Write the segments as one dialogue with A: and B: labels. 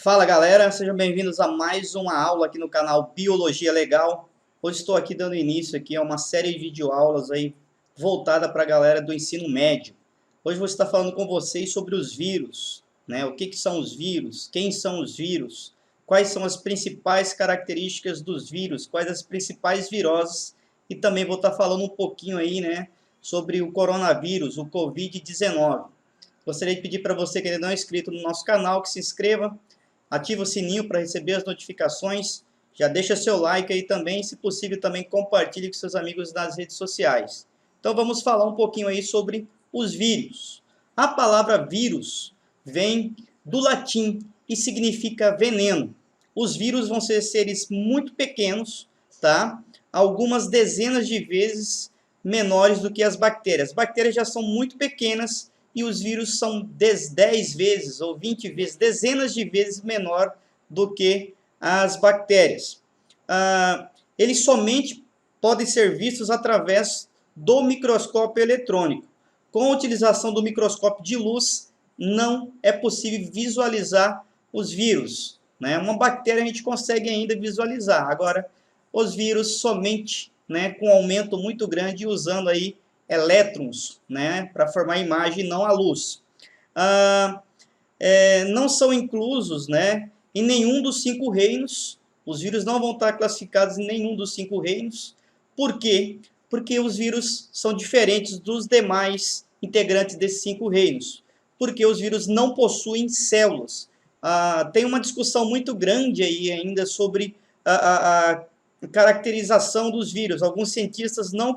A: Fala galera, sejam bem-vindos a mais uma aula aqui no canal Biologia Legal. Hoje estou aqui dando início aqui a uma série de videoaulas aí voltada para a galera do ensino médio. Hoje vou estar falando com vocês sobre os vírus, né? O que são os vírus, quem são os vírus, quais são as principais características dos vírus, quais as principais viroses e também vou estar falando um pouquinho aí, né, sobre o coronavírus, o Covid-19. Gostaria de pedir para você que ainda não é inscrito no nosso canal que se inscreva. Ativa o sininho para receber as notificações. Já deixa seu like aí também. Se possível, também compartilhe com seus amigos nas redes sociais. Então, vamos falar um pouquinho aí sobre os vírus. A palavra vírus vem do latim e significa veneno. Os vírus vão ser seres muito pequenos, tá? Algumas dezenas de vezes menores do que as bactérias. As bactérias já são muito pequenas e os vírus são 10 vezes ou 20 vezes, dezenas de vezes menor do que as bactérias. Eles somente podem ser vistos através do microscópio eletrônico. Com a utilização do microscópio de luz, não é possível visualizar os vírus, né? Uma bactéria a gente consegue ainda visualizar. Agora, os vírus somente, né, com um aumento muito grande usando aí elétrons, né, para formar imagem, não a luz. Não são inclusos, né, em nenhum dos 5 reinos. Os vírus não vão estar classificados em nenhum dos 5 reinos. Por quê? Porque os vírus são diferentes dos demais integrantes desses 5 reinos. Porque os vírus não possuem células. Tem uma discussão muito grande aí ainda sobre a caracterização dos vírus. Alguns cientistas não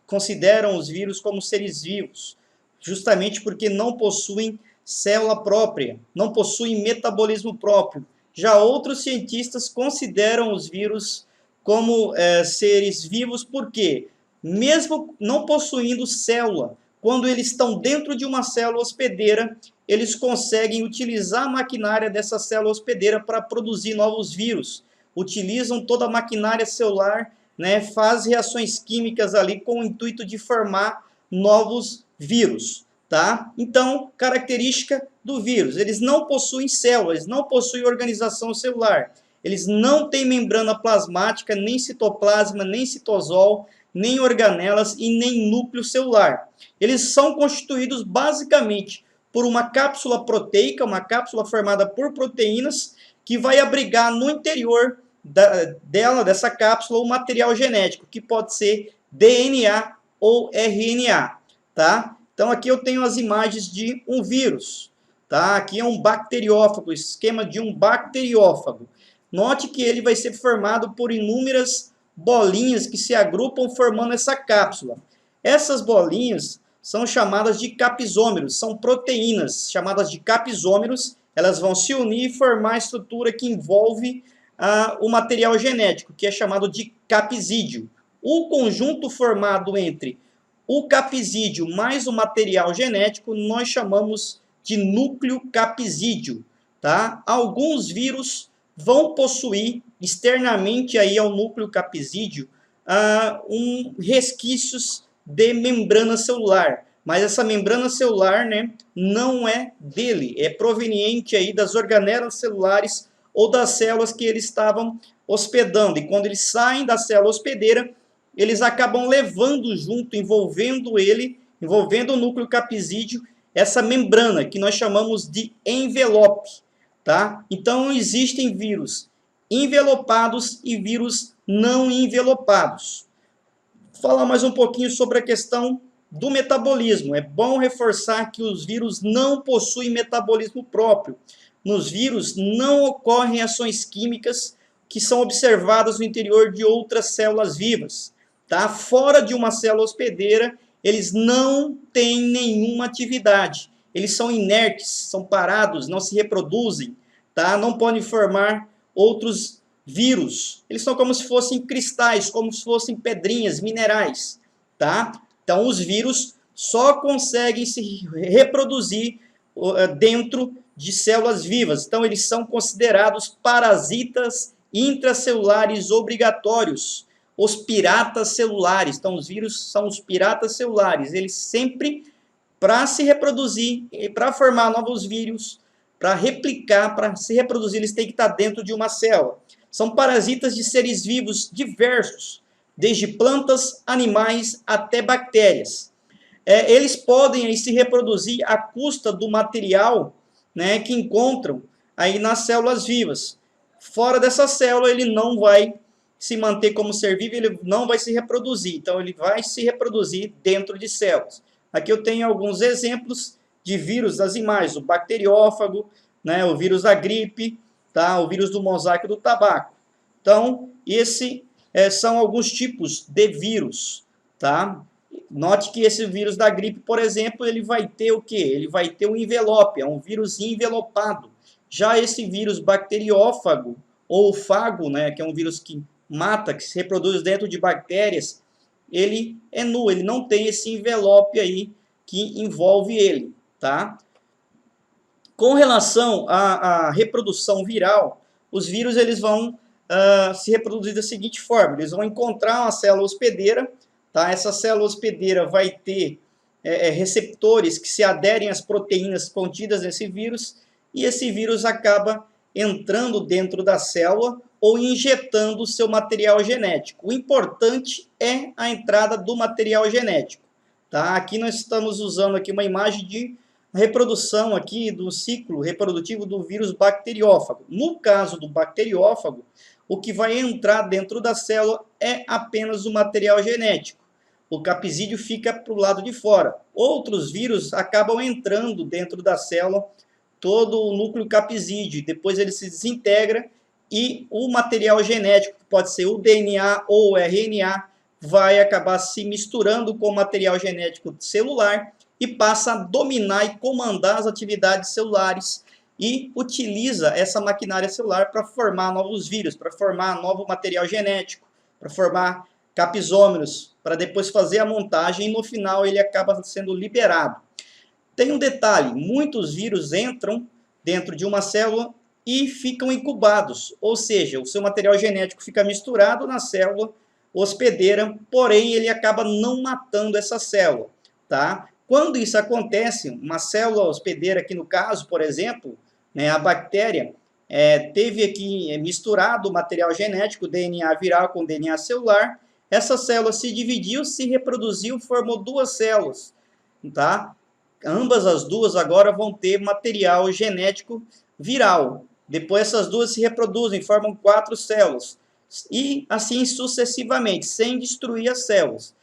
A: consideram os vírus como seres vivos, justamente porque não possuem célula própria, não possuem metabolismo próprio. Já outros cientistas consideram os vírus como seres vivos, porque mesmo não possuindo célula, quando eles estão dentro de uma célula hospedeira, eles conseguem utilizar a maquinária dessa célula hospedeira para produzir novos vírus. Utilizam toda a maquinária celular, né, faz reações químicas ali com o intuito de formar novos vírus, tá? Então, característica do vírus, eles não possuem células, não possuem organização celular, eles não têm membrana plasmática, nem citoplasma, nem citosol, nem organelas e nem núcleo celular. Eles são constituídos basicamente por uma cápsula proteica, uma cápsula formada por proteínas, que vai abrigar no interior dessa cápsula, o material genético, que pode ser DNA ou RNA, tá? Então, aqui eu tenho as imagens de um vírus, tá? Aqui é um bacteriófago, esquema de um bacteriófago. Note que ele vai ser formado por inúmeras bolinhas que se agrupam formando essa cápsula. Essas bolinhas são chamadas de capizômeros, são proteínas chamadas de capizômeros. Elas vão se unir e formar a estrutura que envolve o material genético, que é chamado de capsídeo. O conjunto formado entre o capsídeo mais o material genético, nós chamamos de núcleo capsídeo, tá? Alguns vírus vão possuir externamente aí ao núcleo capsídeo resquícios de membrana celular, mas essa membrana celular, né, não é dele, é proveniente aí das organelas celulares ou das células que eles estavam hospedando. E quando eles saem da célula hospedeira, eles acabam levando junto, envolvendo o núcleo capsídeo, essa membrana que nós chamamos de envelope, tá? Então existem vírus envelopados e vírus não envelopados. Vou falar mais um pouquinho sobre a questão do metabolismo. É bom reforçar que os vírus não possuem metabolismo próprio. Nos vírus não ocorrem ações químicas que são observadas no interior de outras células vivas, tá? Fora de uma célula hospedeira, eles não têm nenhuma atividade. Eles são inertes, são parados, não se reproduzem, tá? Não podem formar outros vírus. Eles são como se fossem cristais, como se fossem pedrinhas, minerais, tá? Então, os vírus só conseguem se reproduzir dentro de células vivas. Então, eles são considerados parasitas intracelulares obrigatórios, os piratas celulares. Então, os vírus são os piratas celulares. Eles sempre, para se reproduzir, para formar novos vírus, para replicar, para se reproduzir, eles têm que estar dentro de uma célula. São parasitas de seres vivos diversos, desde plantas, animais até bactérias. Eles podem aí se reproduzir à custa do material, né, que encontram aí nas células vivas. Fora dessa célula, ele não vai se manter como ser vivo, ele não vai se reproduzir. Então, ele vai se reproduzir dentro de células. Aqui eu tenho alguns exemplos de vírus das imagens, o bacteriófago, né, o vírus da gripe, tá, o vírus do mosaico do tabaco. Então, são alguns tipos de vírus, tá? Note que esse vírus da gripe, por exemplo, ele vai ter o quê? Ele vai ter um envelope, é um vírus envelopado. Já esse vírus bacteriófago, ou fago, né, que é um vírus que mata, que se reproduz dentro de bactérias, ele é nu, ele não tem esse envelope aí que envolve ele, tá? Com relação à reprodução viral, os vírus eles vão se reproduzir da seguinte forma: eles vão encontrar uma célula hospedeira, tá? Essa célula hospedeira vai ter receptores que se aderem às proteínas contidas nesse vírus, e esse vírus acaba entrando dentro da célula ou injetando o seu material genético. O importante é a entrada do material genético, tá? Aqui nós estamos usando aqui uma imagem de reprodução aqui do ciclo reprodutivo do vírus bacteriófago. No caso do bacteriófago, o que vai entrar dentro da célula é apenas o material genético. O capsídeo fica para o lado de fora. Outros vírus acabam entrando dentro da célula, todo o núcleo capsídeo, depois ele se desintegra e o material genético, que pode ser o DNA ou o RNA, vai acabar se misturando com o material genético celular e passa a dominar e comandar as atividades celulares e utiliza essa maquinária celular para formar novos vírus, para formar novo material genético, para formar capsômeros, para depois fazer a montagem e no final ele acaba sendo liberado. Tem um detalhe: muitos vírus entram dentro de uma célula e ficam incubados, ou seja, o seu material genético fica misturado na célula hospedeira, porém ele acaba não matando essa célula, tá? Quando isso acontece, uma célula hospedeira, aqui no caso, por exemplo, né, a bactéria teve aqui misturado o material genético, DNA viral com DNA celular, essa célula se dividiu, se reproduziu, formou duas células, tá? Ambas as duas agora vão ter material genético viral. Depois essas duas se reproduzem, formam 4 células. E assim sucessivamente, sem destruir as células.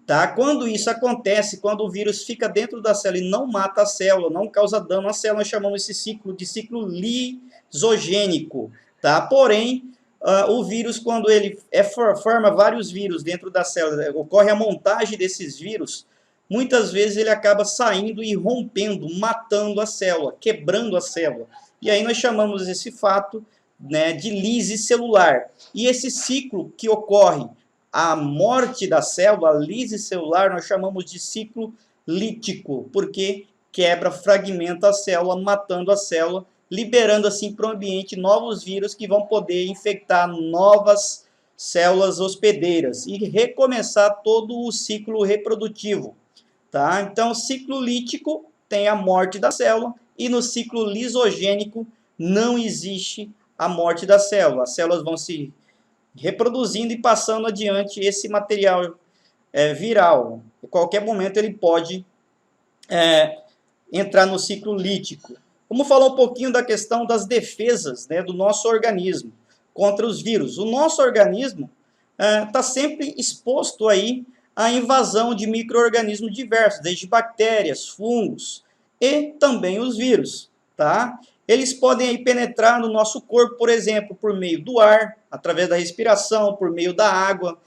A: Tá? Quando isso acontece, quando o vírus fica dentro da célula e não mata a célula, não causa dano à célula, nós chamamos esse ciclo de ciclo lisogênico. Tá? Porém, o vírus, quando ele forma vários vírus dentro da célula, ocorre a montagem desses vírus, muitas vezes ele acaba saindo e rompendo, matando a célula, quebrando a célula. E aí nós chamamos esse fato, né, de lise celular. E esse ciclo que ocorre, a morte da célula, a lise celular, nós chamamos de ciclo lítico, porque quebra, fragmenta a célula, matando a célula, liberando assim para o ambiente novos vírus que vão poder infectar novas células hospedeiras e recomeçar todo o ciclo reprodutivo. Tá? Então, o ciclo lítico tem a morte da célula e no ciclo lisogênico não existe a morte da célula. As células vão se reproduzindo e passando adiante esse material viral. Em qualquer momento ele pode entrar no ciclo lítico. Vamos falar um pouquinho da questão das defesas, né, do nosso organismo contra os vírus. O nosso organismo está sempre exposto aí à invasão de micro-organismos diversos, desde bactérias, fungos e também os vírus, tá? Eles podem aí penetrar no nosso corpo, por exemplo, por meio do ar, através da respiração, por meio da água,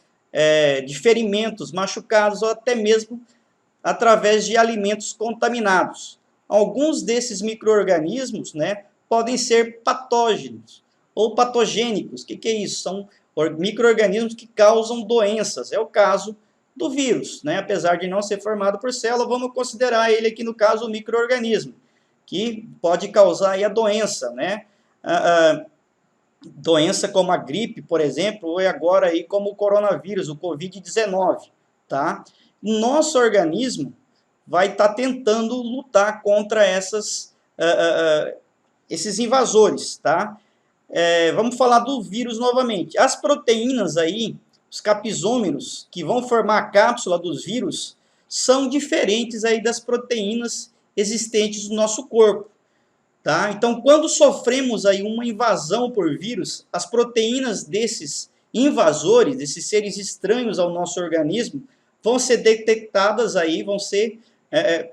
A: de ferimentos, machucados ou até mesmo através de alimentos contaminados. Alguns desses micro-organismos, né, podem ser patógenos ou patogênicos. O que é isso? São micro-organismos que causam doenças. É o caso do vírus, né? Apesar de não ser formado por célula, vamos considerar ele aqui no caso o micro-organismo, que pode causar aí a doença, né? Doença como a gripe, por exemplo, ou agora aí como o coronavírus, o Covid-19, tá? Nosso organismo vai estar tentando lutar contra esses invasores, tá? Vamos falar do vírus novamente. As proteínas aí, os capizômeros, que vão formar a cápsula dos vírus, são diferentes aí das proteínas existentes no nosso corpo, tá? Então, quando sofremos aí uma invasão por vírus, as proteínas desses invasores, desses seres estranhos ao nosso organismo, vão ser detectadas aí, vão ser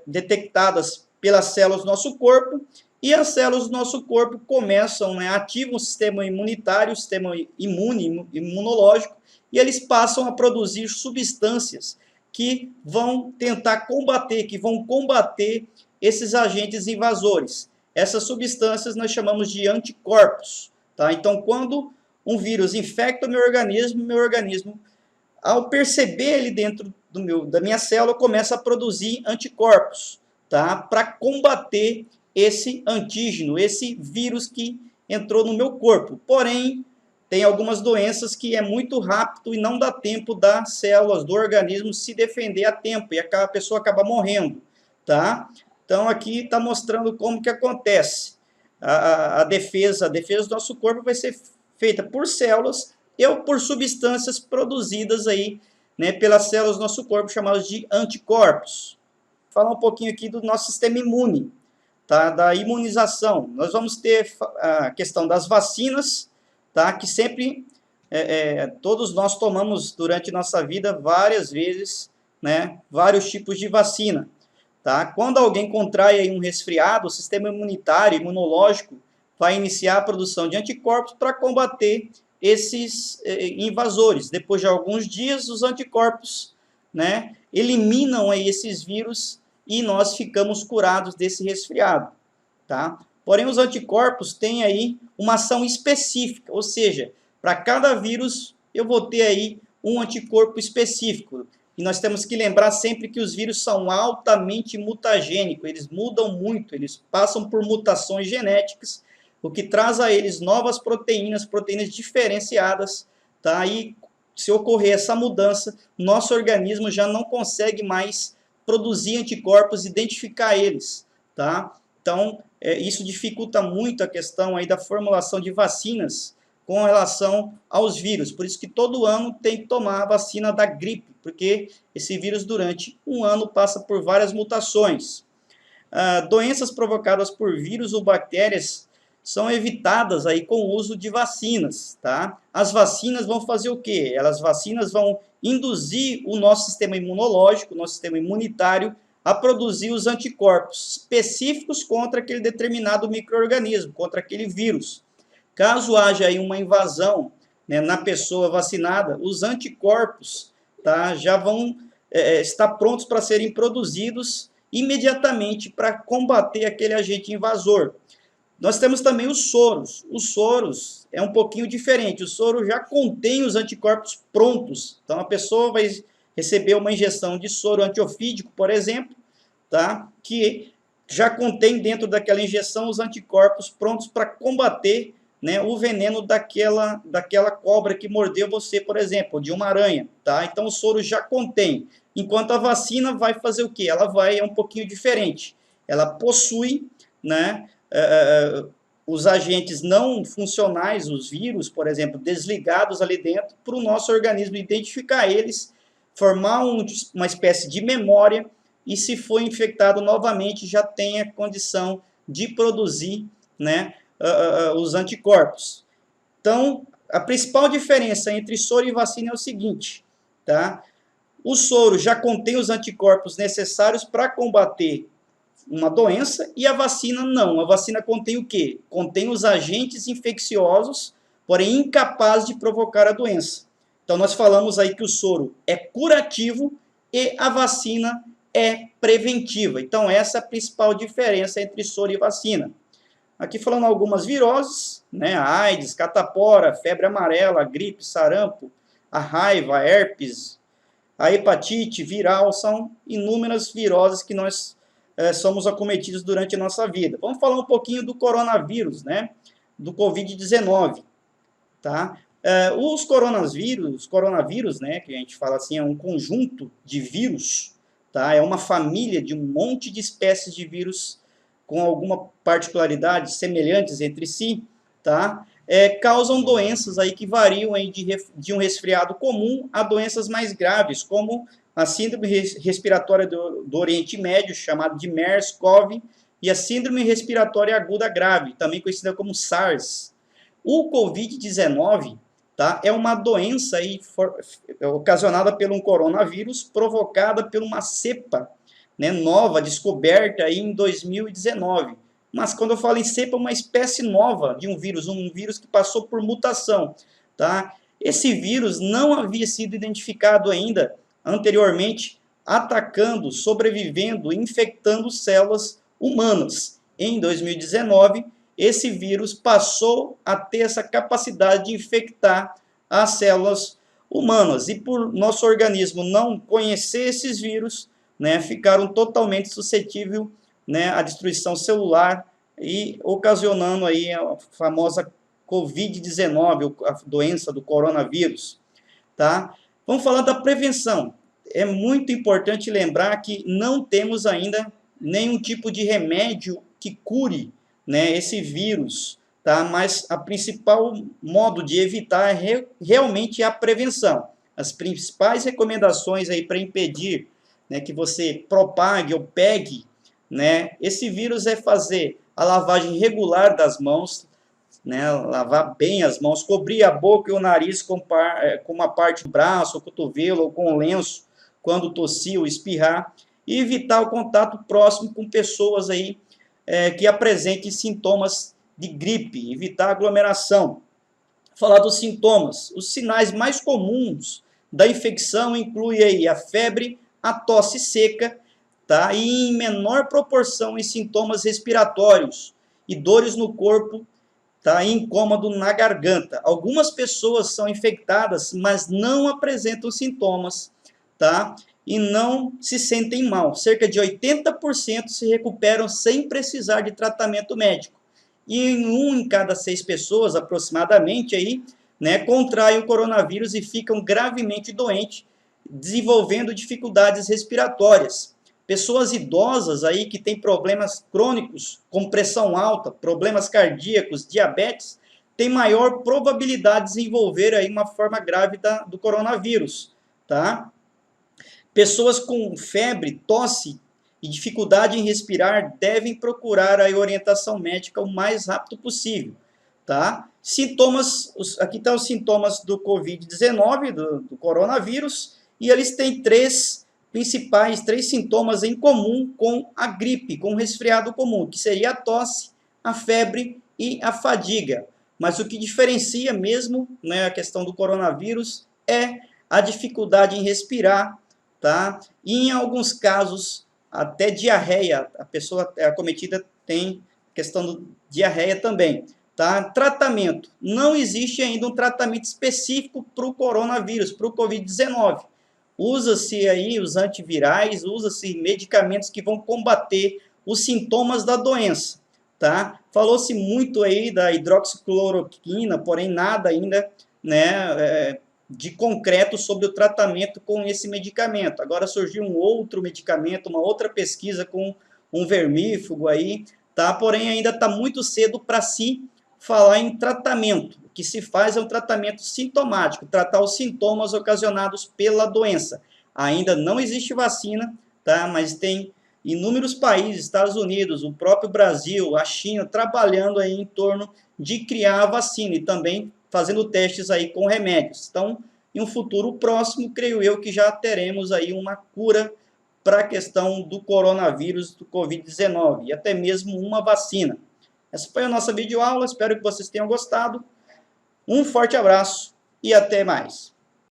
A: detectadas pelas células do nosso corpo, e as células do nosso corpo começam, né, ativam o sistema imunitário, o sistema imunológico, e eles passam a produzir substâncias que vão tentar combater, que vão combater esses agentes invasores. Essas substâncias nós chamamos de anticorpos, tá? Então, quando um vírus infecta o meu organismo, ao perceber ele dentro da minha célula, começa a produzir anticorpos, tá? Para combater esse antígeno, esse vírus que entrou no meu corpo. Porém, tem algumas doenças que é muito rápido e não dá tempo das células do organismo se defender a tempo e a pessoa acaba morrendo, tá? Então, aqui está mostrando como que acontece. A defesa do nosso corpo vai ser feita por células ou por substâncias produzidas aí, né, pelas células do nosso corpo, chamadas de anticorpos. Vou falar um pouquinho aqui do nosso sistema imune, tá? Da imunização. Nós vamos ter a questão das vacinas, tá? Que sempre todos nós tomamos durante nossa vida várias vezes, né, vários tipos de vacina. Tá? Quando alguém contrai aí um resfriado, o sistema imunitário, imunológico, vai iniciar a produção de anticorpos para combater esses invasores. Depois de alguns dias, os anticorpos, né, eliminam aí esses vírus e nós ficamos curados desse resfriado. Tá? Porém, os anticorpos têm aí uma ação específica, ou seja, para cada vírus eu vou ter aí um anticorpo específico. E nós temos que lembrar sempre que os vírus são altamente mutagênicos, eles mudam muito, eles passam por mutações genéticas, o que traz a eles novas proteínas diferenciadas, tá? E se ocorrer essa mudança, nosso organismo já não consegue mais produzir anticorpos, identificar eles, tá? Então, isso dificulta muito a questão aí da formulação de vacinas com relação aos vírus. Por isso que todo ano tem que tomar a vacina da gripe, porque esse vírus durante um ano passa por várias mutações. Doenças provocadas por vírus ou bactérias são evitadas aí com o uso de vacinas, tá? As vacinas vão fazer o quê? Vacinas vão induzir o nosso sistema imunológico, o nosso sistema imunitário, a produzir os anticorpos específicos contra aquele determinado micro-organismo, contra aquele vírus. Caso haja aí uma invasão, né, na pessoa vacinada, os anticorpos, tá, já vão estar prontos para serem produzidos imediatamente para combater aquele agente invasor. Nós temos também os soros. Os soros é um pouquinho diferente. O soro já contém os anticorpos prontos. Então, a pessoa vai receber uma injeção de soro antiofídico, por exemplo, tá, que já contém dentro daquela injeção os anticorpos prontos para combater, né, o veneno daquela cobra que mordeu você, por exemplo, de uma aranha, tá? Então o soro já contém. Enquanto a vacina vai fazer o quê? É um pouquinho diferente. Ela possui, né, os agentes não funcionais, os vírus, por exemplo, desligados ali dentro, para o nosso organismo identificar eles, formar uma espécie de memória e, se for infectado novamente, já tem a condição de produzir, né, os anticorpos. Então, a principal diferença entre soro e vacina é o seguinte, tá? O soro já contém os anticorpos necessários para combater uma doença e a vacina não. A vacina contém o quê? Contém os agentes infecciosos, porém incapazes de provocar a doença. Então, nós falamos aí que o soro é curativo e a vacina é preventiva. Então, essa é a principal diferença entre soro e vacina. Aqui falando algumas viroses, né? A AIDS, catapora, febre amarela, gripe, sarampo, a raiva, a herpes, a hepatite viral, são inúmeras viroses que nós somos acometidos durante a nossa vida. Vamos falar um pouquinho do coronavírus, né? Do Covid-19, tá? Os coronavírus, né? Que a gente fala assim, é um conjunto de vírus, tá? É uma família de um monte de espécies de vírus com alguma particularidade semelhantes entre si, tá? Causam doenças aí que variam aí de um resfriado comum a doenças mais graves, como a síndrome respiratória do Oriente Médio, chamada de MERS-CoV, e a síndrome respiratória aguda grave, também conhecida como SARS. O Covid-19, tá, é uma doença aí ocasionada por um coronavírus provocada por uma cepa, né, nova, descoberta aí em 2019. Mas quando eu falo em cepa, é uma espécie nova de um vírus que passou por mutação, tá? Esse vírus não havia sido identificado ainda anteriormente, atacando, sobrevivendo, infectando células humanas. Em 2019, esse vírus passou a ter essa capacidade de infectar as células humanas. E por nosso organismo não conhecer esses vírus, né, ficaram totalmente suscetíveis, né, à destruição celular e ocasionando aí a famosa Covid-19, a doença do coronavírus. Tá? Vamos falar da prevenção. É muito importante lembrar que não temos ainda nenhum tipo de remédio que cure, né, esse vírus, tá? Mas a principal modo de evitar realmente a prevenção. As principais recomendações aí para impedir, né, que você propague ou pegue, né, esse vírus é fazer a lavagem regular das mãos, né, lavar bem as mãos, cobrir a boca e o nariz com uma parte do braço, ou cotovelo, ou com lenço, quando tossir ou espirrar, e evitar o contato próximo com pessoas aí, que apresentem sintomas de gripe, evitar aglomeração. Falar dos sintomas. Os sinais mais comuns da infecção incluem aí a febre, a tosse seca, tá? E em menor proporção em sintomas respiratórios e dores no corpo, tá? E incômodo na garganta. Algumas pessoas são infectadas, mas não apresentam sintomas, tá? E não se sentem mal. Cerca de 80% se recuperam sem precisar de tratamento médico. E em 1 em cada 6 pessoas, aproximadamente, aí, né, contraem o coronavírus e ficam gravemente doentes, desenvolvendo dificuldades respiratórias. Pessoas idosas aí que têm problemas crônicos, como pressão alta, problemas cardíacos, diabetes, têm maior probabilidade de desenvolver aí uma forma grave do coronavírus, tá? Pessoas com febre, tosse e dificuldade em respirar devem procurar a orientação médica o mais rápido possível, tá? Sintomas, aqui estão os sintomas do Covid-19, do coronavírus, e eles têm três sintomas em comum com a gripe, com o resfriado comum, que seria a tosse, a febre e a fadiga. Mas o que diferencia mesmo, né, a questão do coronavírus é a dificuldade em respirar, tá? E em alguns casos, até diarreia, a pessoa acometida tem questão de diarreia também, tá? Tratamento. Não existe ainda um tratamento específico para o coronavírus, para o Covid-19. Usa-se aí os antivirais, usa-se medicamentos que vão combater os sintomas da doença, tá? Falou-se muito aí da hidroxicloroquina, porém nada ainda, né, de concreto sobre o tratamento com esse medicamento. Agora surgiu um outro medicamento, uma outra pesquisa com um vermífugo aí, tá? Porém ainda está muito cedo para se falar em tratamento. O que se faz é um tratamento sintomático, tratar os sintomas ocasionados pela doença. Ainda não existe vacina, tá? Mas tem inúmeros países, Estados Unidos, o próprio Brasil, a China, trabalhando aí em torno de criar a vacina e também fazendo testes aí com remédios. Então, em um futuro próximo, creio eu que já teremos aí uma cura para a questão do coronavírus, do Covid-19, e até mesmo uma vacina. Essa foi a nossa videoaula, espero que vocês tenham gostado. Um forte abraço e até mais.